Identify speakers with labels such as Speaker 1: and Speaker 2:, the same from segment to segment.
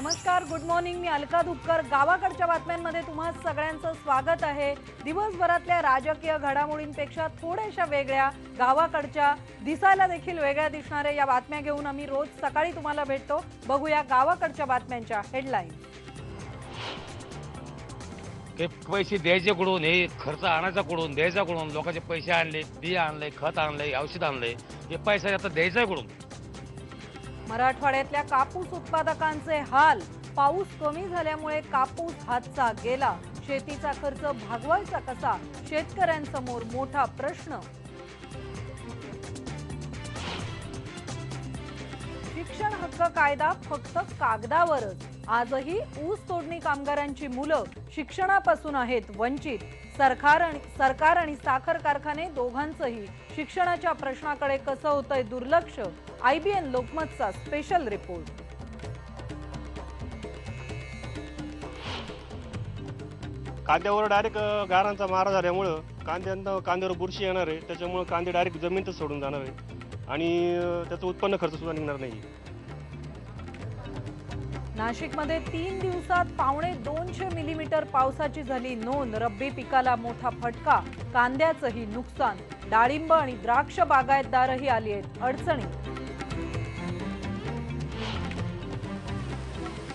Speaker 1: नमस्कार, good morning. मी अलका दुपकर. गावाकडच्या बातम्यांमध्ये तुम्हा सगळ्यांचं स्वागत आहे. दिवसभरातल्या राजकीय घडामोडींपेक्षा थोड्याशा वेगळ्या, गावाकडच्या, दिसायला देखील वेगळ्या दिसणाऱ्या या बातम्या घेऊन आम्ही रोज सकाळी तुम्हाला भेटतो. बघूया गावाकडच्या बातम्यांच्या हेडलाईन.
Speaker 2: पैसे द्यायचे कुठून, हे खर्च आणायचा कुठून, द्यायचा कुठून, लोकांचे पैसे आणले, बी आणले, खत आणले, औषध आणले, हे पैसा आता द्यायचा कुठून.
Speaker 1: मराठवाड्यातल्या कापूस उत्पादकांचे हाल. पाऊस कमी झाल्यामुळे कापूस हातचा गेला. शेतीचा खर्च भागवायचा कसा, शेतकऱ्यांसमोर मोठा प्रश्न. शिक्षण हक्क कायदा फक्त कागदावरच. आजही ऊस तोडणी कामगारांची मुलं शिक्षणापासून आहेत वंचित. सरकार आणि साखर कारखाने दोघांचंही शिक्षणाच्या प्रश्नाकडे कसं होतंय दुर्लक्ष. IBN लोकमतचा स्पेशल रिपोर्ट.
Speaker 3: कांद्यावर डायरेक्ट गारांचा मारा झाल्यामुळं कांद्यावर बुरशी येणार आहे. त्याच्यामुळे कांदे डायरेक्ट जमिनीतच सोडून जाणार आहे आणि त्याचं उत्पन्न खर्च सुद्धा निघणार नाही.
Speaker 1: नाशिकमध्ये 3 दिवसात 250 मिलीमीटर पावसाची झाली नोंद. रब्बी पिकाला मोठा फटका. कांद्याचंही नुकसान. डाळिंब आणि द्राक्ष बागायतदारही आली आहेत अडचणी.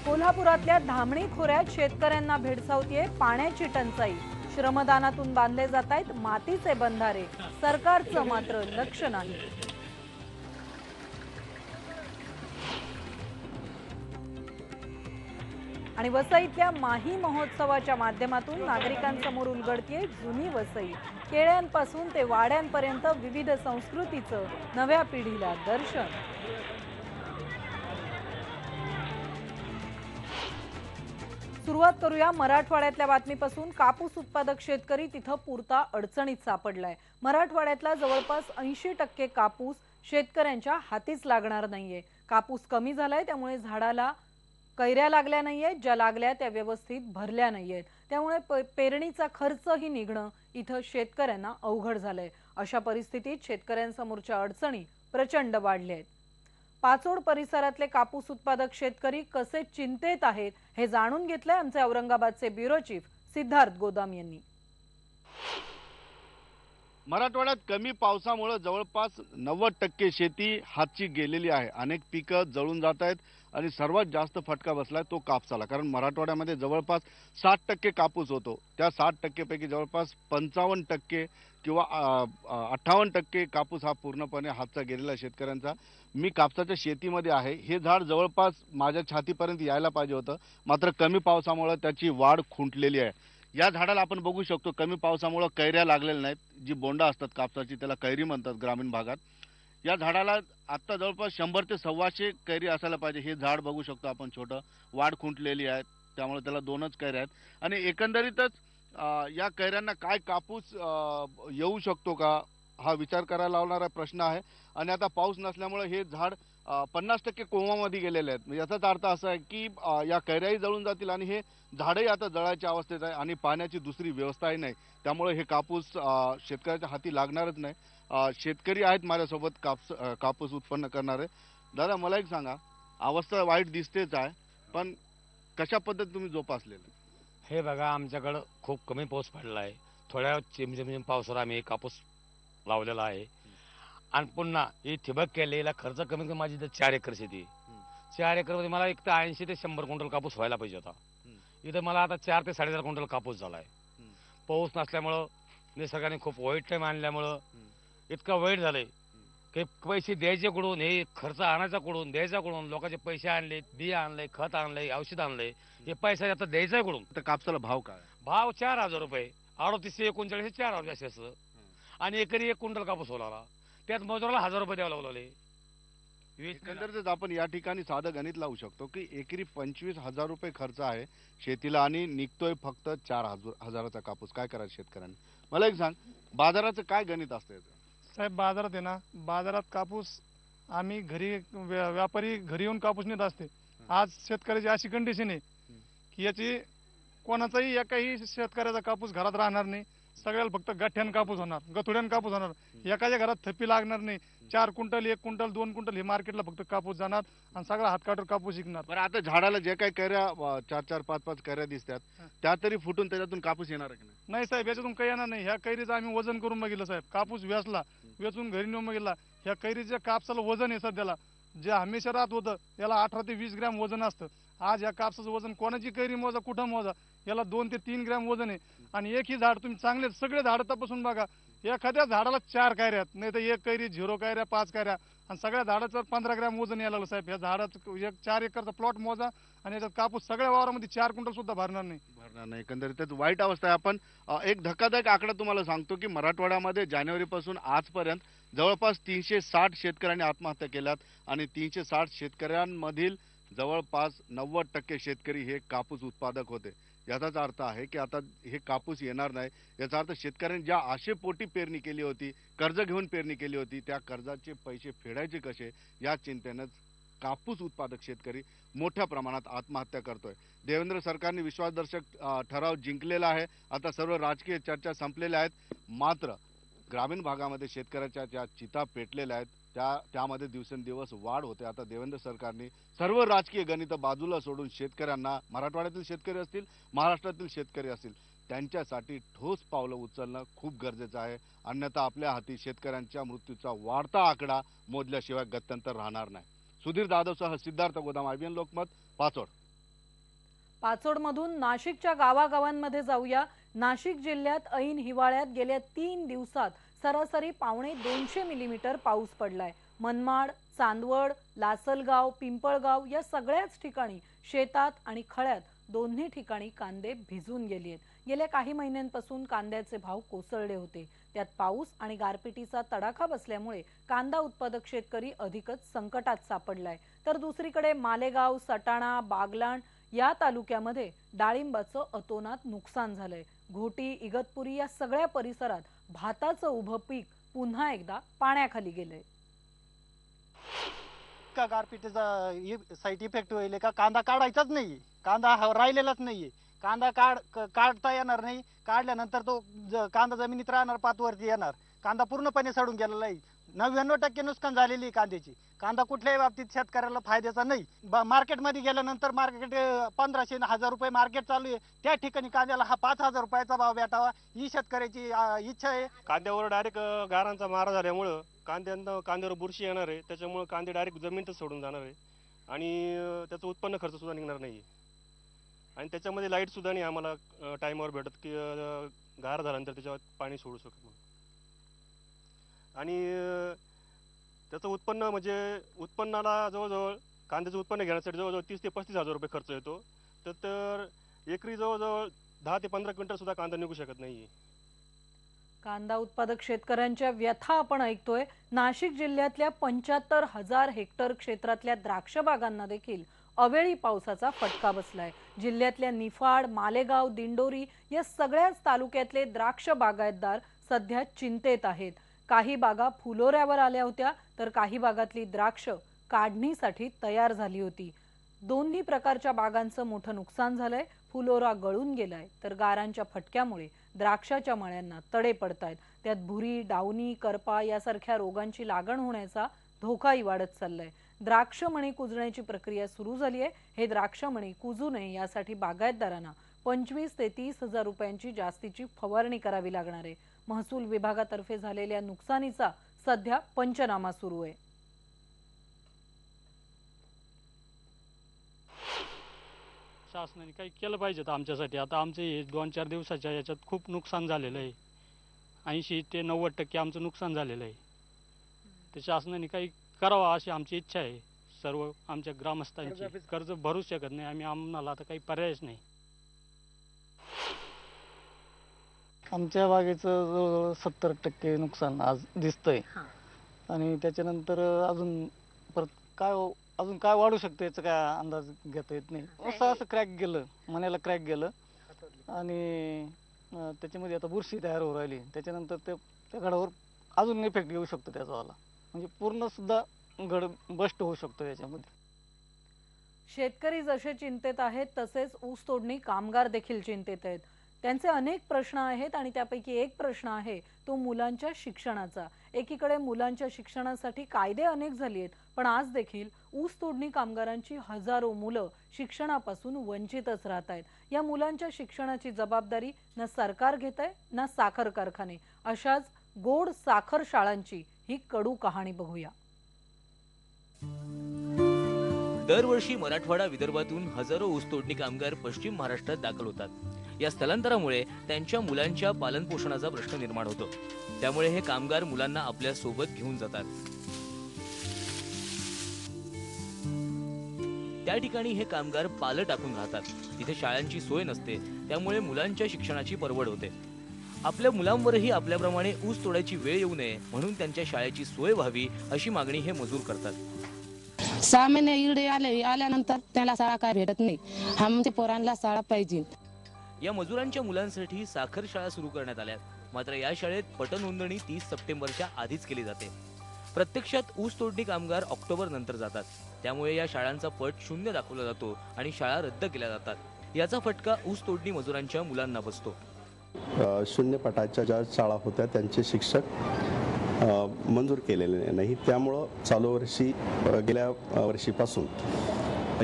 Speaker 1: कोल्हापुरातल्या धामणी खोऱ्यात शेतकऱ्यांना भेडसावतीये पाण्याची टंचाई. श्रमदानातून बांधले जात आहेत मातीचे बंधारे. सरकारचं मात्र लक्ष नाही. आणि वसईतल्या माही महोत्सवाच्या माध्यमातून नागरिकांसमोर उलगडतीये जुनी वसई. केळ्यांपासून ते वाड्यांपर्यंत विविध संस्कृतीचं नव्या पिढीला दर्शन. सुरुवात करूया मराठवाड्यातल्या बातमीपासून. कापूस उत्पादक शेतकरी तिथं पुरता अडचणीत सापडलाय. मराठवाड्यातला जवळपास 80% कापूस शेतकऱ्यांच्या हातीच लागणार नाहीये. कापूस कमी झालाय, त्यामुळे झाडाला कैऱ्या लागल्या नाहीयेत. ज्या लागल्या त्या व्यवस्थित भरल्या नाहीयेत. त्यामुळे पेरणीचा खर्चही निघणं इथं शेतकऱ्यांना अवघड झालंय. अशा परिस्थितीत शेतकऱ्यांसमोरच्या अडचणी प्रचंड वाढल्या आहेत. पाचोड परिसरातले कापूस उत्पादक शेतकरी कसे चिंतेत आहेत हे जाणून घेतलंय आमचे औरंगाबादचे ब्युरो चीफ सिद्धार्थ गोदाम यांनी.
Speaker 4: मराठवाड्यात कमी पावसामुळे जवळपास 90% शेती हातची गेलेली आहे. अनेक पिकं जळून जात आहेत आणि सर्वात जास्त फटका बसलाय तो कापसाला. कारण मराठवाड्यामध्ये जवळपास 60% कापूस होतो. त्या 60% पैकी जवळपास 55% किंवा 58% कापूस हा पूर्णपणे हातचा गेलेला शेतकऱ्यांचा. मी कापसाच्या शेतीमध्ये आहे. हे झाड जवळपास माझ्या छातीपर्यंत यायला पाहिजे होतं, मात्र कमी पावसामुळे त्याची वाढ खुंटलेली आहे. या झाडाला आपण बघू शकतो कमी पावसामुळे कैऱ्या लागलेल्या नाहीत. जी बोंडा असतात कापसाची त्याला कैरी म्हणतात ग्रामीण भागात. या झाडाला आता जवळपास 100 ते 125 कैरी असायला पाहिजे. हे झाड बघू शकतो आपण, छोटं, वाढ खुंटलेली आहे, त्यामुळे त्याला 2च कैऱ्या आहेत. आणि एकंदरीतच या कैऱ्यांना काय कापूस येऊ शकतो का हा विचार करायला लावणारा प्रश्न आहे. आणि आता पाऊस नसल्यामुळे हे झाड 50% कोमामध्ये गेलेले आहेत. म्हणजे याचाच अर्थ असा आहे की या कैऱ्याही जळून जातील आणि हे झाडही आता जळायच्या अवस्थेत आहे आणि पाण्याची दुसरी व्यवस्थाही नाही. त्यामुळे हे कापूस शेतकऱ्याच्या हाती लागणारच नाही. शेतकरी आहेत माझ्यासोबत कापूस उत्पन्न करणारे. दादा, मला एक सांगा, अवस्था वाईट दिसतेच आहे, पण कशा पद्धती तुम्ही जोपासलेलं?
Speaker 2: हे बघा, आमच्याकडं खूप कमी पाऊस पडला आहे. थोड्या चिमचिम पावसावर आम्ही कापूस लावलेला आहे. आणि पुन्हा ही ठिबक केलेला खर्च कमीत कमी माझी 4 एकर शेती. 4 एकरमध्ये मला एक तर 80 ते 100 क्विंटल कापूस व्हायला पाहिजे होता. इथं मला आता 4 ते 4.5 क्विंटल कापूस झालाय. पाऊस नसल्यामुळं, निसर्गाने खूप वाईट टाइम आणल्यामुळं इतकं वाईट झालंय की पैसे द्यायचे कुठून, हे खर्च आणायचा कुठून, द्यायचा कुठून, लोकांचे पैसे आणले, बी आणले, खत आणले, औषध आणले, हे पैसा आता द्यायचा कुठून.
Speaker 4: तर कापसाला भाव काय?
Speaker 2: भाव 4000 रुपये. 3839 4 जास्त असतं. आणि एकरी 1 क्विंटल कापूस होणार, त्यात मजुराला 1000 रुपये द्यावं लागले.
Speaker 4: एकंदरीतच आपण या ठिकाणी साधं गणित लावू शकतो की एकरी 25,000 रुपये खर्च आहे शेतीला आणि निघतोय फक्त 4,000चा कापूस. काय करायचं शेतकऱ्यांनी? मला एक सांग, बाजाराचं काय गणित असतं?
Speaker 5: साहेब, बाजारात आहे ना, बाजारात कापूस आम्ही घरी व्यापारी घरी येऊन कापूस नेत असते. आज शेतकऱ्याची अशी कंडिशन आहे की याची कोणाचाही एकाही शेतकऱ्याचा कापूस घरात राहणार नाही. सगळ्याला फक्त गाठ्यान कापूस होणार, गथुड्यान कापूस होणार. एकाच्या घरात थप्पी लागणार नाही. 4 क्विंटल 1 क्विंटल 2 क्विंटल हे मार्केटला फक्त कापूस जाणार आणि सगळा हातकाटर कापूस विकणार.
Speaker 4: बरं आता झाडाला जे काही कैऱ्या 4-4 5-5 कैऱ्या दिसतात त्या तरी फुटून त्याच्यातून कापूस येणार आहे की नाही?
Speaker 5: नाही साहेब, याच्यातून काही येणार नाही. ह्या कैरीचं आम्ही वजन करून बघितलं साहेब. कापूस वेचून घरी नेऊन बघितला. ह्या कैरीच्या कापसाला वजन आहे सध्याला जे हमेशा राहत होतं याला 18 ते 20 ग्रॅम वजन असतं. आज या कापसाचं वजन कोणाची कैरी मोजा कुठं मोजा याला 2 ते 3 ग्रॅम वजन आहे. आणि एकही झाड तुम्ही चांगले सगळे झाड तपासून बघा, एखाद्या झाडाला 4 कैऱ्या आहेत, नाही तर 1 कैरी 0 कैऱ्या 5 कैऱ्या आणि सगळ्या झाडाचं 15 ग्रॅम वजन यायला लागलं साहेब. या झाडाचं 4 एकरचा प्लॉट मोजा आणि याच्यात कापूस सगळ्या वावरामध्ये 4 क्विंटल सुद्धा भरणार नाही.
Speaker 4: एकंदरीतच वाईट अवस्था आहे. आपण एक धक्कादायक आकडा तुम्हाला सांगतो की मराठवाड्यामध्ये जानेवारीपासून आजपर्यंत जवळपास 360 शेतकऱ्यांनी आत्महत्या केल्यात आणि 360 शेतकऱ्यांमधील जवळपास 90% शेतकरी हे कापूस उत्पादक होते. याचाच अर्थ आहे की आता हे कापूस येणार नाही. याचा अर्थ शेतकऱ्यांनी ज्या आशेपोटी पेरणी केली होती, कर्ज घेऊन पेरणी केली होती, त्या कर्जाचे पैसे फेडायचे कसे या चिंतेनंच कापूस उत्पादक शेतकरी मोठ्या प्रमाणात आत्महत्या करतोय. देवेंद्र सरकारने विश्वासदर्शक ठराव जिंकलेला आहे. आता सर्व राजकीय चर्चा संपलेल्या आहेत. मात्र ग्रामीण भागामध्ये शेतकऱ्याच्या ज्या चिता पेटलेल्या आहेत त्यामध्ये दिवसेंदिवस वाढ होते. आता देवेंद्र सरकारने सर्व राजकीय गणित बाजूला सोडून शेतकऱ्यांना, मराठवाड्यातील शेतकरी असतील, महाराष्ट्रातील शेतकरी असतील, त्यांच्यासाठी ठोस पावलं उचलणं खूप गरजेचं आहे. अन्यथा आपल्या हाती शेतकऱ्यांच्या मृत्यूचा वाढता आकडा मोजल्याशिवाय गत्यंतर राहणार नाही. सुधीर जाधवसह सिद्धार्थ गोदाम, IBN लोकमत, पाचोड.
Speaker 1: पाचोडमधून नाशिकच्या गावागावांमध्ये जाऊया. नाशिक जिल्ह्यात ऐन हिवाळ्यात गेल्या 3 दिवसात सरासरी 250 मिलीमीटर पाऊस पडलाय. मनमाड, चांदवड, लासलगाव, पिंपळगाव या सगळ्याच ठिकाणी शेतात आणि खळ्यात दोन्ही ठिकाणी कांदे भिजून गेले आहेत. गेल्या काही महिन्यांपासून कांद्याचे भाव कोसळले होते. त्यात पाऊस आणि गारपिटीचा तडाखा बसल्यामुळे कांदा उत्पादक शेतकरी अधिकच संकटात सापडलाय. तर दुसरीकडे मालेगाव, सटाणा, बागलाण या तालुक्यामध्ये डाळिंबाचं अतोनात नुकसान झालंय. घोटी, इगतपुरी या सगळ्या परिसरात भाताचं उभं पीक पुन्हा एकदा पाण्याखाली गेलंय.
Speaker 6: का गारपिटीचा साईड इफेक्ट होईल का? कांदा काढायचाच नाही, कांदा राहिलेलाच नाहीये. कांदा काढता येणार नाही. काढल्यानंतर तो कांदा जमिनीत राहणार, पातवरती येणार. कांदा पूर्णपणे सडून गेलेला आहे. 99% नुकसान झालेली कांद्याची. कांदा कुठल्याही बाबतीत शेतकऱ्याला फायद्याचा नाही. मार्केटमध्ये गेल्यानंतर मार्केट 1500-1000 रुपये मार्केट चालू आहे. त्या ठिकाणी कांद्याला हा 5000 रुपयाचा भाव भेटावा ही शेतकऱ्याची इच्छा आहे.
Speaker 3: कांद्यावर डायरेक्ट गारांचा मारा झाल्यामुळं कांद्यावर बुरशी येणार आहे. त्याच्यामुळे कांदे डायरेक्ट जमिनीतच सोडून जाणार आहे आणि त्याचं उत्पन्न खर्च सुद्धा निघणार नाही. आणि त्याच्यामध्ये लाईट सुद्धा नाही आम्हाला टाइमवर भेटत की गार झाल्यानंतर त्याच्यावर पाणी सोडू शकत नाही. आणि त्याचं उत्पन्न म्हणजे उत्पन्नाला जवळजवळ कांद्याचं उत्पन्न घेण्यासाठी जवळजवळ 30 ते 35 हजार रुपये खर्च येतो. तर एकरी जवळजवळ 10 ते 15 क्विंटल सुद्धा कांदा निघू शकत नाही.
Speaker 1: कांदा उत्पादक शेतकऱ्यांच्या व्यथा आपण ऐकतोय. नाशिक जिल्ह्यातल्या 75,000 हेक्टर क्षेत्रातल्या द्राक्ष बागांना देखील अवेळी पावसाचा फटका बसलाय. जिल्ह्यातल्या निफाड, मालेगाव, दिंडोरी या सगळ्याच तालुक्यातले द्राक्ष बागायतदार सध्या चिंतेत आहेत. काही बागा फुलोऱ्यावर आल्या होत्या तर काही बागातली द्राक्ष काढणीसाठी तयार झाली होती. दोन्ही प्रकारच्या बागांचं मोठं नुकसान झालंय. फुलोरा गळून गेलाय तर गारांच्या फटक्यामुळे द्राक्षाच्या मळ्यांना तडे पडतायत. त्यात भुरी, डावणी, करपा यासारख्या रोगांची लागण होण्याचा धोकाही वाढत चाललाय. द्राक्ष मणी कुजण्याची प्रक्रिया सुरू झाली आहे. हे द्राक्ष मणी कुजू नये यासाठी बागायतदारांना 25 ते 30 हजार रुपयांची जास्तीची फवारणी करावी लागणार आहे. महसूल विभागातर्फे झालेल्या नुकसानीचा सध्या पंचनामा सुरू आहे.
Speaker 7: शासनाने काही केलं पाहिजे आमच्यासाठी. आता आमचे हे 2-4 दिवसाच्या याच्यात खूप नुकसान झालेलं आहे. 80 ते 90% आमचं नुकसान झालेलं आहे. ते शासनाने काही करावं अशी आमची इच्छा आहे. सर्व आमच्या ग्रामस्थांची कर्ज भरू शकत नाही आम्हाला आता काही पर्यायच नाही.
Speaker 8: आमच्या बागेचं जवळजवळ 70% नुकसान आज दिसतंय. आणि त्याच्यानंतर अजून काय वाढू शकतं याचा काय अंदाज घेता येत नाही. असं क्रॅक गेलं, मण्याला क्रॅक गेलं आणि त्याच्यामध्ये आता बुरशी तयार होऊ राहिली. त्याच्यानंतर त्या घडावर अजून इफेक्ट येऊ शकतो त्याचावाला, म्हणजे पूर्ण सुद्धा घड बस्ट होऊ शकतो याच्यामध्ये.
Speaker 1: शेतकरी जसे चिंतेत आहेत तसेच ऊस तोडणी कामगार देखील चिंतेत आहेत. त्यांचे अनेक प्रश्न आहेत आणि त्यापैकी एक प्रश्न आहे तो मुलांच्या शिक्षणाचा। एकीकडे मुलांच्या शिक्षणासाठी कायदे अनेक झाली आहेत, पण आज देखील ऊस तोडणी कामगारांची हजारो मुलं शिक्षणापासून वंचितच राहत आहेत। या मुलांच्या शिक्षणाची जबाबदारी ना सरकार घेतंय ना साखर कारखाने। अशाच गोड साखर शाळांची ही कडू कहाणी बघूया।
Speaker 9: दरवर्षी मराठवाडा विदर्भातून हजारो ऊसतोडणी कामगार पश्चिम महाराष्ट्रात दाखल होतात। या स्थलांतरामुळे त्यांच्या मुलांच्या पालनपोषणाचा प्रश्न निर्माण होतो। त्यामुळे हे कामगार मुलांना आपल्या सोबत घेऊन जातात। त्या ठिकाणी हे कामगार पालं टाकून राहतात। तिथे शाळांची सोय नसते, त्यामुळे मुलांच्या शिक्षणाची परवड होते। आपल्या मुलांवरही आपल्याप्रमाणे ऊस तोडायची वेळ येऊ नये म्हणून त्यांच्या शाळेची सोय व्हावी अशी मागणी हे मजूर करतात।
Speaker 10: 6 महिने इकडे आल्यानंतर त्याला शाळा काय भेटत नाही। आमच्या पोरांना शाळा पाहिजे।
Speaker 9: या मजुरांच्या मुलांसाठी साखर शाळा सुरू करण्यात आल्या, मात्र या शाळेत पट नोंदणी 30 सप्टेंबरच्या आधीच केली जाते। प्रत्यक्षात ऊस तोडणी कामगार ऑक्टोबर नंतर जातात, त्यामुळे या शाळांचा पट 0 दाखवला जातो आणि शाळा रद्द केल्या जातात। याचा फटका ऊस तोडणी मजुरांच्या मुलांना बसतो।
Speaker 11: 0 पटाच्या ज्या शाळा होत्या त्यांचे शिक्षक मंजूर केलेले नाही, त्यामुळं चालू वर्षी गेल्या वर्षीपासून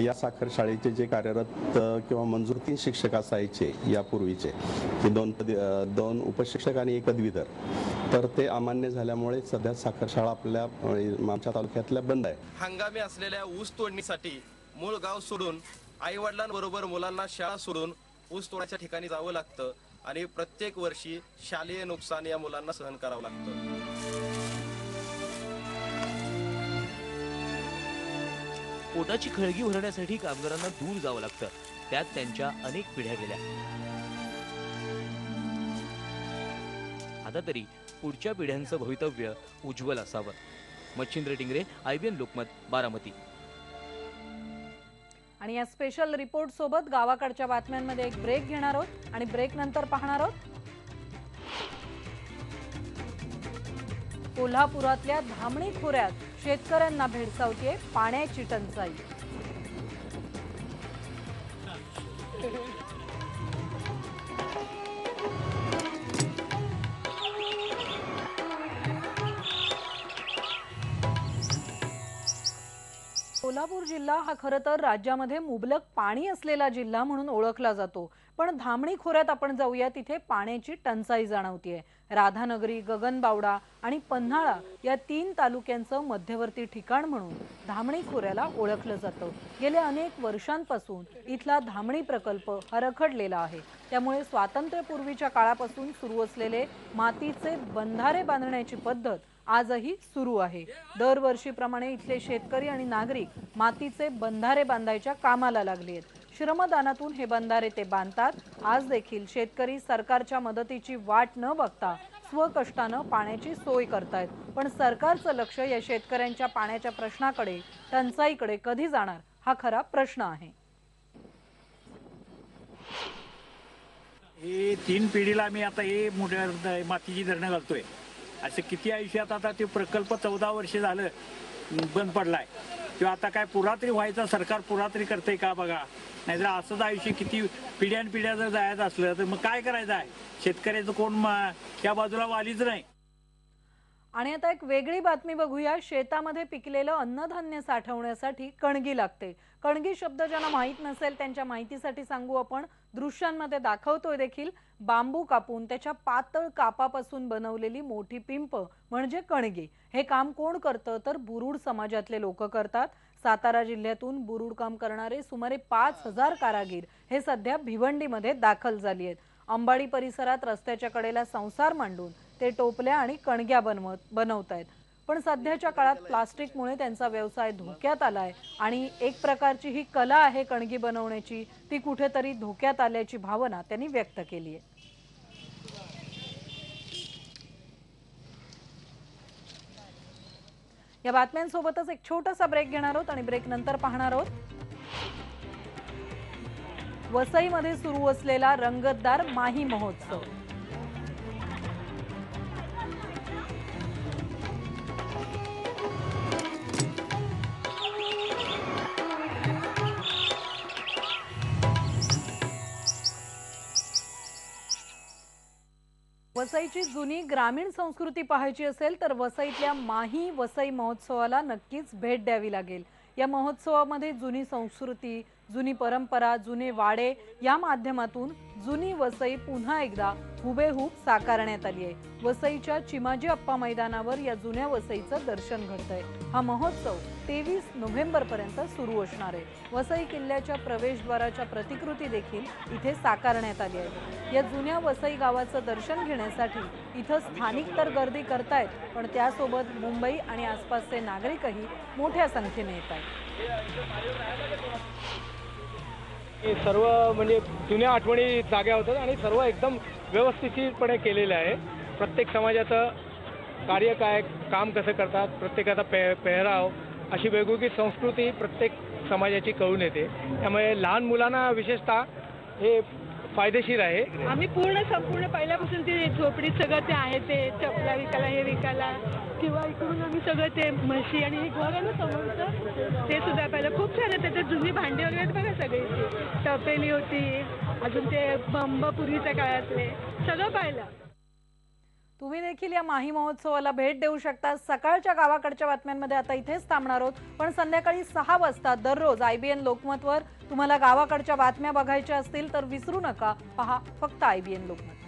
Speaker 11: या साखर शाळेचे जे कार्यरत किंवा मंजूर 3 शिक्षक असायचे यापूर्वीचे, ते 2 उपशिक्षक आणि 1 पदवीधर, तर ते अमान्य झाल्यामुळे सध्या साखर शाळा आपल्या आमच्या तालुक्यातल्या बंद आहे।
Speaker 12: हंगामी असलेल्या ऊस तोडणीसाठी मूळ गाव सोडून आई वडिलांबरोबर मुलांना शाळा सोडून ऊस तोडायच्या ठिकाणी जावं लागतं आणि प्रत्येक वर्षी शालेय नुकसान या मुलांना सहन करावं लागतं।
Speaker 9: पोटाची खळगी भरण्यासाठी कामगारांना दूर जावं लागतं, त्यात त्यांच्या अनेक पिढ्या गेल्या। आता तरी पुढच्या पिढ्यांचं भवितव्य उज्ज्वल असावं। मच्छिंद्र टिंगरे, IBN लोकमत, बारामती।
Speaker 1: आणि या स्पेशल रिपोर्ट सोबत गावाकडच्या बातम्यांमध्ये एक ब्रेक घेणार आहोत आणि ब्रेक नंतर पाहणार आहोत कोल्हापुरातल्या धामणी खोऱ्यात शेतकऱ्यांना भेडसावतीये पाण्याची टंचाई। कोल्हापूर जिल्हा हा खरं तर राज्यामध्ये मुबलक पाणी असलेला जिल्हा म्हणून ओळखला जातो, पण धामणी खोऱ्यात आपण जाऊया तिथे पाण्याची टंचाई जाणवतीये। राधानगरी, गगनबावडा आणि पन्हाळा या 3 तालुक्यांचं मध्यवर्ती ठिकाण म्हणून धामणी खोऱ्याला ओळखलं जातं। गेल्या अनेक वर्षांपासून इथला धामणी प्रकल्प हा रखडलेला आहे, त्यामुळे स्वातंत्र्यपूर्वीच्या काळापासून सुरू असलेले मातीचे बंधारे बांधण्याची पद्धत आजही सुरू आहे। दरवर्षीप्रमाणे इथले शेतकरी आणि नागरिक मातीचे बंधारे बांधायच्या कामाला लागले आहेत। श्रमदानातून हे बंधारे ते बांधतात। आज देखील शेतकरी सरकारच्या मदतीची वाट न बघता स्वकष्टानं पाण्याची सोय करतायत, पण सरकारचं लक्ष या शेतकऱ्यांच्या पाण्याच्या प्रश्नाकडे, टंचाईकडे कधी जाणार हा खरा प्रश्न आहे।
Speaker 13: हे 3 पिढीला आम्ही आता हे मोठ्या मातीची धरणं घालतोय। असं किती आयुष्यात आता ते प्रकल्प 14 वर्ष झालं बंद पडलाय, किंवा आता काय पुरातरी व्हायचा, सरकार पुरातरी करतंय का बघा। नाहीतर असंच आयुष्य किती पिढ्यानपिढ्या जर जायचं असलं तर मग काय करायचं आहे। शेतकऱ्याचं कोण या बाजूला वालीच नाही।
Speaker 1: आणि आता एक वेगळी बातमी बघूया। शेतामध्ये पिकलेलं अन्नधान्य साठवण्यासाठी कणगी लागते। कणगी शब्द ज्यांना माहीत नसेल त्यांच्या माहितीसाठी सांगू, आपण दृश्यांमध्ये दाखवतोय देखील। बांबू कापून त्याच्या पातळ कापापासून बनवलेली मोठी पिंप म्हणजे कणगी। हे काम कोण करतं तर बुरुड समाजातले लोक करतात। सातारा जिल्ह्यातून बुरुड काम करणारे सुमारे 5000 कारागीर हे सध्या भिवंडीमध्ये दाखल झाली आहेत। अंबाडी परिसरात रस्त्याच्या कडेला संसार मांडून ते टोपल्या आणि कणग्या बनवतायत, पण सध्याच्या काळात प्लास्टिकमुळे त्यांचा व्यवसाय धोक्यात आलाय आणि एक प्रकारची ही कला आहे कणगी बनवण्याची, ती कुठेतरी धोक्यात आल्याची भावना त्यांनी व्यक्त केली आहे। या बातम्यांसोबतच एक छोटासा ब्रेक घेणार आहोत आणि ब्रेक नंतर पाहणार आहोत वसईमध्ये सुरू असलेला रंगतदार माही महोत्सव। वसईची जुनी ग्रामीण संस्कृती पाहायची असेल तर वसईतल्या माही वसई महोत्सवाला नक्कीच भेट द्यावी लागेल। या महोत्सवामध्ये जुनी संस्कृती, जुनी परंपरा, जुने वाडे या माध्यमातून जुनी वसई पुन्हा एकदा हुबेहूब साकारण्यात आली आहे। वसईच्या चिमाजी अप्पा मैदानावर या जुन्या वसईचं दर्शन घडतंय। हा महोत्सव 23 नोव्हेंबर पर्यंत सुरू असणार आहे। वसई किल्ल्याच्या प्रवेशद्वाराच्या प्रतिकृती देखील इथे साकारण्यात आली आहे। या जुन्या वसई गावाचं दर्शन घेण्यासाठी इथं स्थानिक तर गर्दी करतायत, पण त्यासोबत मुंबई आणि आसपासचे नागरिकही मोठ्या संख्येने येत आहेत।
Speaker 14: सर्व म्हणजे जुन्या आठवणी जाग्या होतात आणि सर्व एकदम व्यवस्थितपणे केलेलं आहे। प्रत्येक समाजाचं कार्य काय, काम कसं करतात, प्रत्येकाचा पेहराव अशी वेगवेगळी संस्कृती प्रत्येक समाजाची कळून येते। त्यामुळे लहान मुलांना विशेषतः हे फायदेशीर आहे।
Speaker 15: आम्ही संपूर्ण पहिल्यापासून ते झोपडीत सगळं ते आहे, ते चपला विकायला, हे विकायला किंवा इकडून आम्ही सगळं ते म्हशी आणि हे घर आहे ना समोरचं ते सुद्धा पाहिलं। खूप छान आहे, त्याच्यात जुनी भांडी वगैरे आहेत बघा, सगळी टपेली होती, अजून ते बंब पूर्वीच्या काळातले सगळं पाहिलं।
Speaker 1: तुम्ही देखील या माही महोत्सवाला भेट देऊ शकता। सकाळच्या गावाकडच्या बातम्यांमध्ये आता इथेच थांबणार आहोत, पण संध्याकाळी 6 वाजता दररोज IBN लोकमतवर तुम्हाला गावाकडच्या बातम्या बघायच्या असतील तर विसरू नका, पहा फक्त IBN लोकमत।